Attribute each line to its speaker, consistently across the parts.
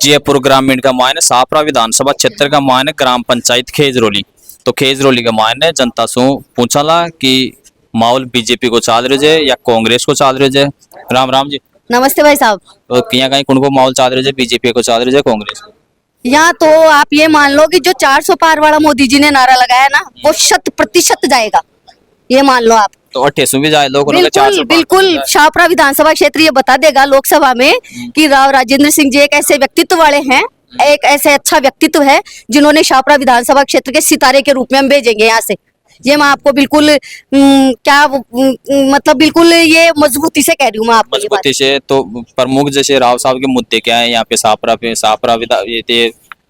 Speaker 1: जयपुर ग्रामीण का मायने सापरा विधानसभा क्षेत्र का मायने ग्राम पंचायत खेजरोली। तो खेजरोली के मायने जनता सु पूछला कि माहौल बीजेपी को चाल रहे जे या कांग्रेस को चाल रहे जे। राम राम जी।
Speaker 2: नमस्ते भाई साहब।
Speaker 1: तो किया कहीं कौन को माहौल चाल रहे जे, बीजेपी को चाल रहे जे कांग्रेस को?
Speaker 2: यहाँ तो आप ये मान लो कि जो 400 पार वाला मोदी जी ने नारा लगाया ना, वो 100% जाएगा, ये मान लो आप।
Speaker 1: तो 28 भी जाए लोग
Speaker 2: बिल्कुल बिल्कुल। शाहपुरा विधानसभा क्षेत्र ये बता देगा लोकसभा में कि राव राजेंद्र सिंह जी एक ऐसे व्यक्तित्व वाले हैं, एक ऐसे अच्छा व्यक्तित्व है जिन्होंने शाहपुरा विधानसभा क्षेत्र के सितारे के रूप में हम भेजेंगे यहाँ से। ये मैं आपको बिल्कुल मतलब बिल्कुल ये मजबूती से कह रही हूँ मैं आपको।
Speaker 1: मजबूती से तो प्रमुख जैसे राव साहब के मुद्दे क्या है यहाँ पे सापरा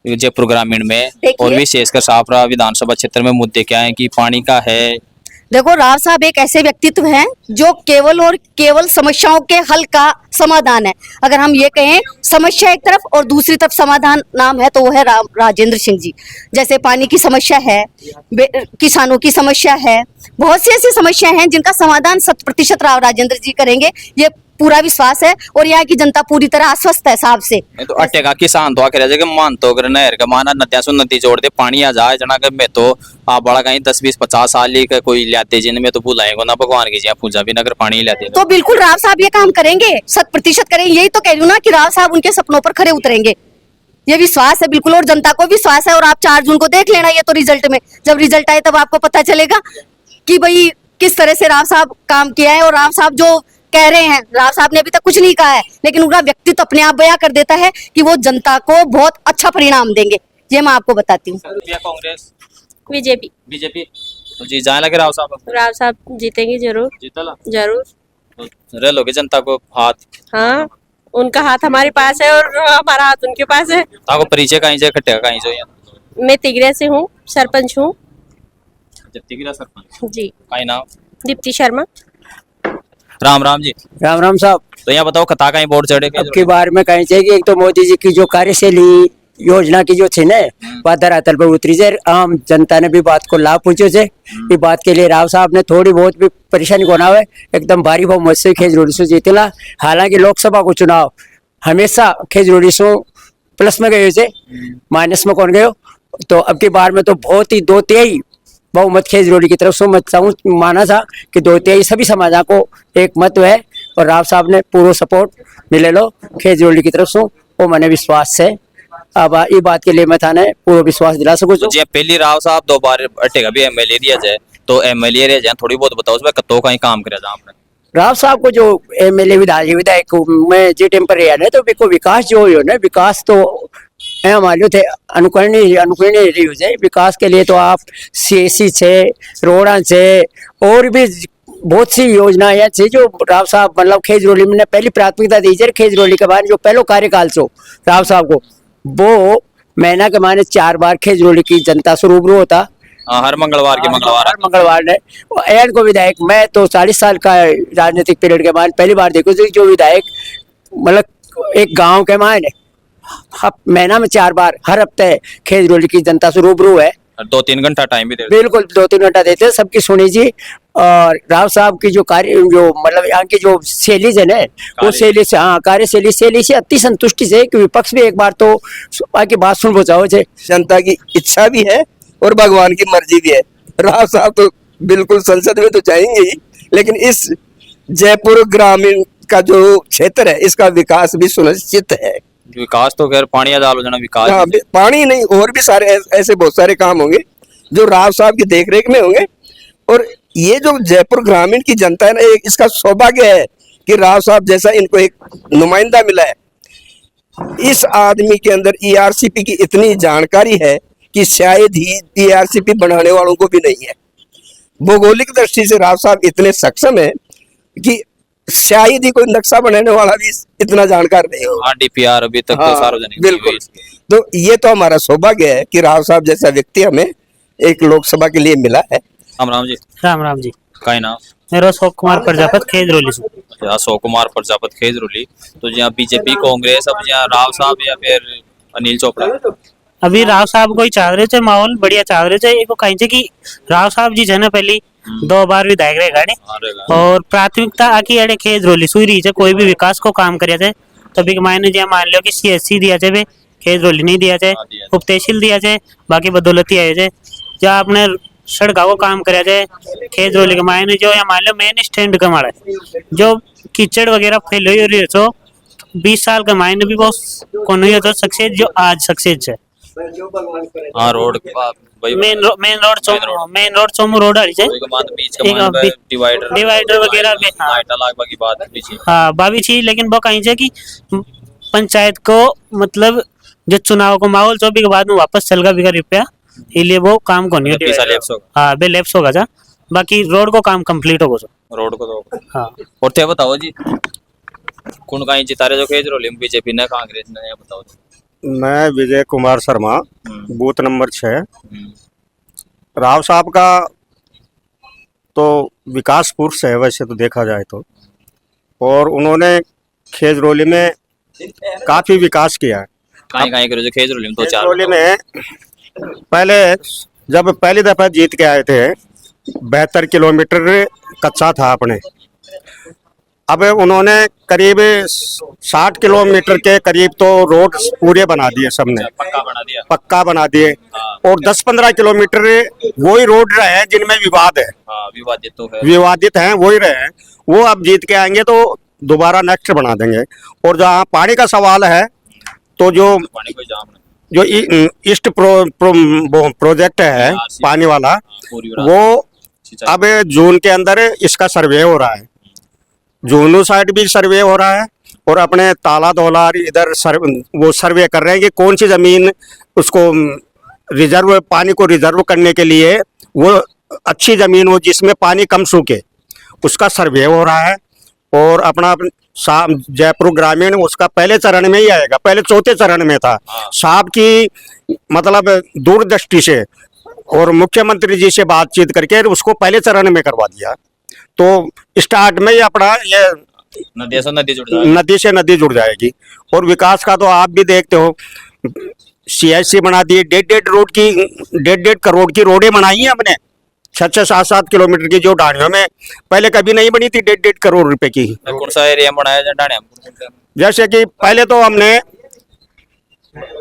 Speaker 1: जयपुर ग्रामीण में और विशेषकर सापरा विधानसभा क्षेत्र में मुद्दे क्या है कि पानी का है।
Speaker 2: देखो, राव साहब एक ऐसे व्यक्तित्व हैं जो केवल और केवल समस्याओं के हल का समाधान है। अगर हम ये कहें समस्या एक तरफ और दूसरी तरफ समाधान नाम है तो वो है राव राजेंद्र सिंह जी। जैसे पानी की समस्या है, किसानों की समस्या है, बहुत सी ऐसी समस्या हैं जिनका समाधान 100% राव राजेंद्र जी करेंगे, ये पूरा विश्वास है। और यहाँ की जनता पूरी तरह आश्वस्त है साहब से।
Speaker 1: तो अटेगा किसान तो आखिर जगह मान तो अगर नहर का माना नदियां सु नदी जोड़ दे पानी आ जाए जना कर मैं तो आप बड़ा कहीं 10-20-50 साल का कोई लाते जिनमें तो भूलाएंगे ना भगवान की जिया पूजा भी नगर पानी लाते
Speaker 2: तो बिल्कुल राव साहब ये काम करेंगे, 100% करेंगे। यही तो कह रही हूँ ना कि राव साहब उनके सपनों पर खरे उतरेंगे, ये विश्वास है बिल्कुल। और जनता को विश्वास है। और आप 4 जून को देख लेना, ये तो रिजल्ट में जब रिजल्ट आए तब आपको पता चलेगा कि भाई किस तरह से राव साहब काम किया है। और राव साहब जो कह रहे हैं, राव साहब ने अभी तक कुछ नहीं कहा है, लेकिन उनका व्यक्तित्व अपने आप बयां कर देता है कि वो जनता को बहुत अच्छा परिणाम देंगे। ये मैं आपको बताती हूँ।
Speaker 1: कांग्रेस
Speaker 3: बीजेपी
Speaker 1: तो जी जाए लगे राव
Speaker 3: साहब जीतेंगे जरूर जरूर।
Speaker 1: तो रह लोगे जनता को हाथ।
Speaker 3: हाँ, उनका हाथ हमारे पास है और हमारा हाथ उनके पास है।
Speaker 1: आपको परिचय कहीं से खट्टे कहीं से?
Speaker 3: मैं तिगरे से हूँ, सरपंच हूँ।
Speaker 1: तिगरा सरपंच
Speaker 3: जी।
Speaker 1: कहीं नाम?
Speaker 3: दीप्ति शर्मा।
Speaker 1: राम राम जी।
Speaker 4: राम राम साहब।
Speaker 1: तो यहाँ बताओ कथा कहीं बोर्ड चढ़े
Speaker 4: अब की बार में कहीं चाहिए एक तो मोदी जी की जो कार्यशैली योजना की जो थी ना बात धरातल पर उतरी से आम जनता ने भी बात को लाभ पूछो से ये बात के लिए राव साहब ने थोड़ी बहुत भी परेशानी को ना हुए एकदम भारी बहुमत से खेजरोली से जीतेला। हालांकि लोकसभा को चुनाव हमेशा खेजरोली से प्लस में गए थे, माइनस में कौन गए। तो अब की बार में तो बहुत ही 2/3 बहुमत खेजरोली की तरफ से माना था कि 2/3 सभी समाजा को एक मत है और राव साहब ने पूरा सपोर्ट मिले लो खेजरोली की तरफ से। वो मैंने विश्वास से अब ये बात के लिए मैं थाने पूरा विश्वास दिला सकूं।
Speaker 1: तो जी पहली राव साहब 2 बार अटेगा भी एमएलए दिया जाए तो एमएलए रह जाए थोड़ी बहुत बताओ उसमें कतो कहीं काम करे जा आपने?
Speaker 4: राव साहब को जो एमएलए विधायक में जी टेम पर रहा तो देखो विकास जो हो ना विकास तो मालूम थे अनुकरणीय रही हो जाए। विकास के लिए तो आप सीएससी से रोड़ा से और भी बहुत सी योजनाएं थी जो राव साहब मतलब खेजरोली में पहली प्राथमिकता दी जाए। खेजरोली के बाद जो पहले कार्यकाल से राव साहब को वो महीना के माने 4 बार खेजरोली की जनता से रूबरू होता।
Speaker 1: हर मंगलवार
Speaker 4: ने एन को विधायक मैं तो 40 साल का राजनीतिक पीरियड के बाद पहली बार देखो जो विधायक मतलब एक गांव के मायने महीना में 4 बार हर हफ्ते खेजरोली की जनता से रूबरू है।
Speaker 1: 2-3 घंटा टाइम भी देते।
Speaker 4: बिल्कुल 2-3 घंटा देते सबकी सुनी जी। और राव साहब की जो कार्य जो मतलब यहाँ की जो शैली है ना वो शैली से कार्यशैली से अति संतुष्टि से कि विपक्ष भी एक बार तो आके बात सुन बचाओ।
Speaker 5: जनता की इच्छा भी है और भगवान की मर्जी भी है। राव साहब तो बिल्कुल संसद में तो जाएंगे ही, लेकिन इस जयपुर ग्रामीण का जो क्षेत्र है इसका विकास भी सुनिश्चित है।
Speaker 1: विकास तो खैर पानी डालो जना विकास।
Speaker 5: हाँ, पानी नहीं और भी सारे ऐसे बहुत सारे काम होंगे जो राव साहब की देखरेख में होंगे। और ये जो जयपुर ग्रामीण की जनता है ना इसका सौभाग्य है कि राव साहब जैसा इनको एक नुमाइंदा मिला है। इस आदमी के अंदर ईआरसीपी की इतनी जानकारी है कि शायद ही ईआरसीपी बनाने वालों को भी नहीं है। भौगोलिक दृष्टि से राव साहब इतने सक्षम है कि शायद ही कोई नक्शा बनाने वाला भी इतना जानकार नहीं हो।
Speaker 1: डीपीआर अभी तक तो सार्वजनिक
Speaker 5: बिल्कुल। तो ये तो हमारा सौभाग्य है कि राव साहब जैसा व्यक्ति हमें एक लोकसभा के लिए मिला है।
Speaker 1: राम राम जी।
Speaker 6: राम राम जी।
Speaker 1: का नाम?
Speaker 6: मेरा अशोक कुमार प्रजापत खेजरोली से।
Speaker 1: अशोक कुमार प्रजापत खेजरोली। तो जहाँ बीजेपी कांग्रेस अब जहाँ राव साहब या फिर अनिल चोपड़ा?
Speaker 6: अभी राव साहब को ही चाह रहे थे, माहौल बढ़िया चाह रहे थे। एक कहीं से कि राव साहब जी है ना पहली 2 बार विधायक रहे गाड़े और प्राथमिकता आकी अड़े खेजरोली सुई रही है कोई भी विकास को काम करे थे तभी मायने जो मान लो कि सीएससी दिया जाए खेजरोली नहीं दिया जाए,
Speaker 1: हाँ, दिया जाए।
Speaker 6: उप तहसील दिया जाए, बाकी बदौलती आए जाए जहाँ आपने सड़कों को काम कराया जाए। खेजरोली के मायने जो या मान लो मेन स्टैंड का माड़ा है, जो कीचड़ वगैरह फैल हुई हो रही है, तो 20 साल का मायने भी बहुत कौन हुई हो तो सक्सेस जो आज सक्सेस है।
Speaker 1: हाँ रोड के बाद वही
Speaker 6: मेन रोड चोमू रोड हरी जाए,
Speaker 1: वही के बाद बीच का
Speaker 6: एक
Speaker 1: मान
Speaker 6: बीच-
Speaker 1: डिवाइडर
Speaker 6: डिवाइडर वगैरह भी, हाँ।
Speaker 1: लाइट लाग बाकी बात पीछे
Speaker 6: हाँ बावी थी, लेकिन वो कहीं से कि पंचायत को मतलब जो चुनाव को माहौल 24 के बाद में वापस चल गया रुपया, इसलिए वो काम को नहीं
Speaker 1: पैसा लैप्स होगा।
Speaker 6: हाँ बे लैप्स होगा जा, बाकी रोड को काम कंप्लीट होगा जो।
Speaker 1: रोड को तो
Speaker 6: हाँ
Speaker 1: और थे बताओ जी कौन कहीं जिता रहे जो खेजरोली में बीजेपी ने कांग्रेस ने ये बताओ जी।
Speaker 7: मैं विजय कुमार शर्मा, बूथ नंबर 6। राव साहब का तो विकास पुरुष है वैसे तो देखा जाए तो, और उन्होंने खेजरोली में काफी विकास किया है।
Speaker 1: कहीं कहीं करो जो खेजरोली में तो चार
Speaker 7: खेजरोली में पहले जब पहली दफा जीत के आए थे 72 किलोमीटर कच्चा था अपने, अब उन्होंने करीब 60 किलोमीटर के करीब तो रोड पूरे बना दिए सबने,
Speaker 1: पक्का बना दिया।
Speaker 7: पक्का बना दिए, और 10-15 किलोमीटर वही रोड रहे हैं जिनमें विवाद है,
Speaker 1: हाँ विवादित तो है।
Speaker 7: विवादित हैं वही रहे हैं, वो अब जीत के आएंगे तो दोबारा नेक्स्ट बना देंगे। और जहाँ पानी का सवाल है तो जो
Speaker 1: पानी कोई जाम नहीं।
Speaker 7: ईस्ट प्रोजेक्ट है पानी वाला,
Speaker 1: पूरी
Speaker 7: वो अब जून के अंदर इसका सर्वे हो रहा है, जूनू साइड भी सर्वे हो रहा है, और अपने ताला दौलार इधर वो सर्वे कर रहे हैं कि कौन सी जमीन उसको रिजर्व पानी को रिजर्व करने के लिए वो अच्छी जमीन हो जिसमें पानी कम सूखे, उसका सर्वे हो रहा है। और अपना जयपुर ग्रामीण उसका पहले चरण में ही आएगा, पहले चौथे चरण में था। साहब की मतलब दूरदृष्टि से और मुख्यमंत्री जी से बातचीत करके उसको पहले चरण में करवा दिया, तो स्टार्ट में ही अपना ये
Speaker 1: नदी से नदी जुड़ जाएगी।
Speaker 7: नदी से नदी जुड़ जाएगी। और विकास का तो आप भी देखते हो, CIC बना दी, 1.5 करोड़ की रोडें बनाई हैं हमने, 6-6, 7-7 किलोमीटर की, जो डाणियों में पहले कभी नहीं बनी थी 1.5 करोड़ रुपए की।
Speaker 1: कौन सा एरिया बनाया जाए डाणे में?
Speaker 7: जैसे कि पहले तो हमने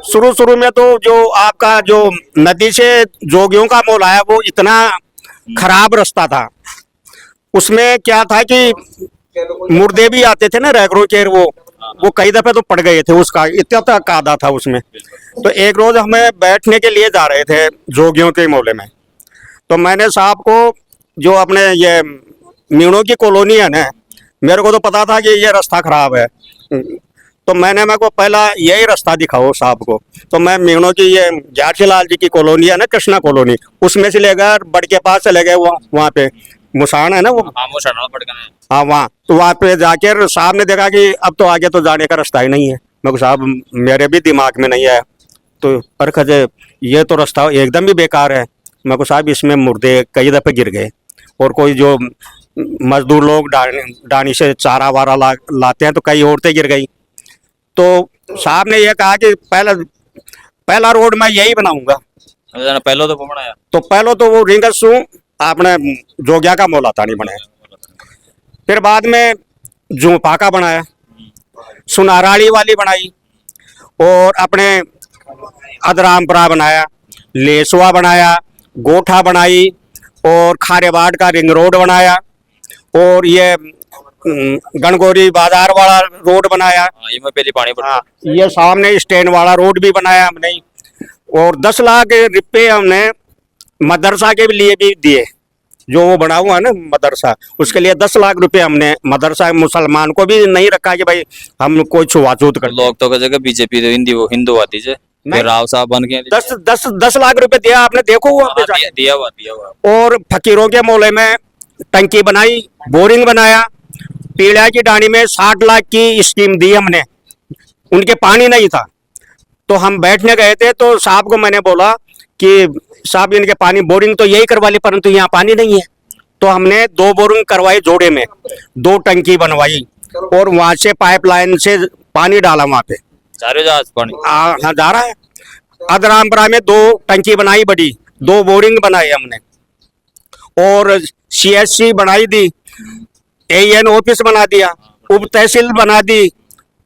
Speaker 7: शुरू में तो जो आपका जो नदी से जोगियों का मोल आया वो इतना खराब रास्ता था, उसमें क्या था कि मुर्दे भी आते थे ना रैगरों के, वो कई दफे तो पड़ गए थे, उसका इतना तक आधा था उसमें। तो एक रोज हमें बैठने के लिए जा रहे थे जोगियों के मोहल्ले में, तो मैंने साहब को जो अपने ये मीणों की कॉलोनी है ना, मेरे को तो पता था कि ये रास्ता खराब है, तो मेरे को पहला यही रास्ता दिखाओ साहब को। तो मैं मीणों की ये जाठीलाल जी की कॉलोनी है ना, कृष्णा कॉलोनी, उसमें से ले गए बड़ के पास चले गए, वहाँ पे मुसान है ना वो, हाँ वहाँ, तो वहाँ पे जाकर साहब ने देखा कि अब तो आगे तो जाने का रास्ता ही नहीं है। मैं को साहब मेरे भी दिमाग में नहीं आया, तो पर खजे ये तो रास्ता एकदम ही बेकार है। मैं को साहब इसमें मुर्दे कई दफे गिर गए, और कोई जो मजदूर लोग डानी से चारा वारा लाते हैं तो कई औरतें गिर गई। तो साहब ने यह कहा कि पहला रोड मैं यही बनाऊंगा।
Speaker 1: पहले तो बनाया,
Speaker 7: तो पहले तो वो रिंगसू आपने जोगिया का मोला तानी बनाया, फिर बाद में जूपाका बनाया, सुनाराड़ी वाली बनाई, और अपने अदरामपुरा बनाया, लेसवा बनाया, गोठा बनाई, और खारेवाड़ का रिंग रोड बनाया, और ये गणगौरी बाजार वाला रोड बनाया,
Speaker 1: ये में पहले पानी पड़ा।
Speaker 7: ये सामने स्टैंड वाला रोड भी बनाया हमने, और 10 लाख रुपये हमने मदरसा के लिए भी दिए, जो वो बना हुआ है ना मदरसा, उसके लिए 10 लाख रुपए हमने मदरसा मुसलमान को भी नहीं रखा कि भाई हम कोई छुआछूत कर।
Speaker 1: लोग तो कहेंगे बीजेपी तो हिंदू आती है, राव साहब बन के
Speaker 7: 10 लाख रुपए दिया आपने, देखो वो
Speaker 1: हाँ, दिया हुआ।
Speaker 7: और फकीरों के मोहल्ले में टंकी बनाई, बोरिंग बनाया, पीड़ा की डाणी में 60 लाख की स्कीम दी हमने, उनके पानी नहीं था, तो हम बैठने गए थे, तो साहब को मैंने बोला कि साहब इनके पानी बोरिंग तो यही करवा ली, परंतु यहाँ पानी नहीं है। तो हमने 2 बोरिंग करवाई जोड़े में, 2 टंकी बनवाई, और वहां से पाइपलाइन से पानी डाला वहां पे,
Speaker 1: पानी
Speaker 7: हाँ जा रहा है। अदरामपुरा में 2 टंकी बनाई बड़ी, 2 बोरिंग बनाई हमने, और CSC बनाई दी, AN ऑफिस बना दिया, उप तहसील बना दी,